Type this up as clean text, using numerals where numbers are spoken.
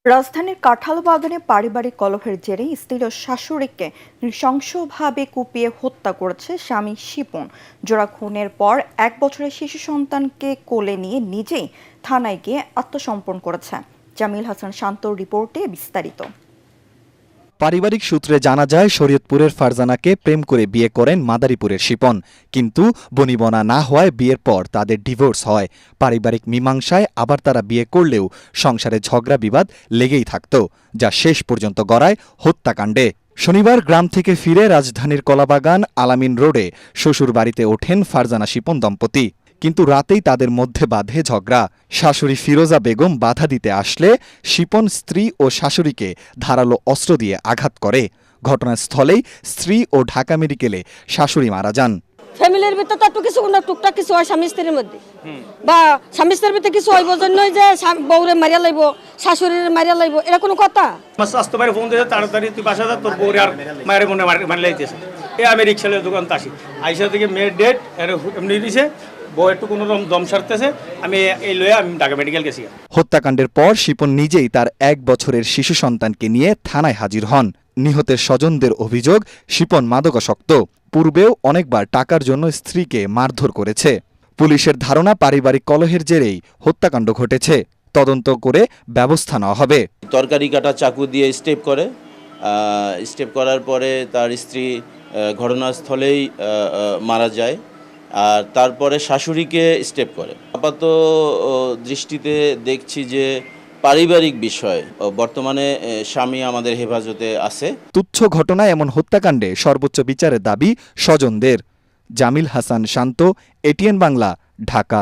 রাজধানীর কাঁঠালবাগানে পারিবারিক কলহের জেরে স্ত্রী ও শাশুড়িকে নৃশংসভাবে কুপিয়ে হত্যা করেছে স্বামী শিপন। জোড়া খুনের পর 1 বছরের শিশু সন্তানকে কোলে নিয়ে নিজেই থানায় গিয়ে আত্মসমর্পণ করেছে। জামিল হাসান শান্তর রিপোর্টে বিস্তারিত। পারিবারিক সূত্রে জানা যায়, শরীয়তপুরের ফারজানাকে প্রেম করে বিয়ে করেন মাদারীপুরের শিপন। কিন্তু বনিবনা না হওয়ায় বিয়ের পর তাদের ডিভোর্স হয়। পারিবারিক মীমাংসায় আবার তারা বিয়ে করলেও সংসারে ঝগড়া বিবাদ লেগেই থাকত, যা শেষ পর্যন্ত গড়ায় হত্যাকাণ্ডে। শনিবার গ্রাম থেকে ফিরে রাজধানীর কলাবাগান আলামিন রোডে শ্বশুর বাড়িতে ওঠেন ফারজানা শিপন দম্পতি। কিন্তু রাতেই তাদের মধ্যে বাধে ঝগড়া। শাশুড়ি ফিরোজা বেগম বাধা দিতে আসলে শিপন স্ত্রী ও শাশুড়িকে ধারালো অস্ত্র দিয়ে আঘাত করে। ঘটনাস্থলেই স্ত্রী ও ঢাকা মেডিকেলে শাশুড়ি মারা যান। ফ্যামিলির ভিতরে তো একটু কিছু না, টুকটাক কিছু হয় স্বামী স্ত্রীর মধ্যে, বা স্বামী স্ত্রীর ভিতরে কিছু হইব জন্যই যে বউরে মারিয়া লাইব, শাশুড়ির মারিয়া লাইব, এটা কোনো কথা? স্বাস্থ্য বাইরে ফোন দিয়েছে, তাড়াতাড়ি তুই বাসা যা, তোর বউরে আর মায়ের মনে মারি লাইতেছে। আমি রিক্সালের দোকান আসি, আইসা থেকে মেয়ের ডেট এমনি দিছে, বউ একটু কোনো দম সারতেছে, আমি এই লয়ে আমি ঢাকা মেডিকেল গেছি। হত্যাকাণ্ডের পর শিপন নিজেই তার 1 বছরের শিশু সন্তানকে নিয়ে থানায় হাজির হন। নিহতের স্বজনদের অভিযোগ, শিপন মাদকাসক্ত। পূর্বেও অনেকবার টাকার জন্য স্ত্রীকে মারধর করেছে। পুলিশের ধারণা, পারিবারিক কলহের জেরেই হত্যাকাণ্ড ঘটেছে। তদন্ত করে ব্যবস্থা নেওয়া হবে। তরকারি কাটা চাকু দিয়ে স্টেপ করার পরে তার স্ত্রী ঘটনাস্থলেই মারা যায়, আর তারপরে শাশুড়িকে স্টেপ করে। আপাতত দৃষ্টিতে দেখছি যে পারিবারিক বিষয়, বর্তমানে স্বামী আমাদের হেফাজতে আছে। তুচ্ছ ঘটনায় এমন হত্যাকাণ্ডে সর্বোচ্চ বিচারের দাবি স্বজনদের। জামিল হাসান শান্ত, এটিএন বাংলা, ঢাকা।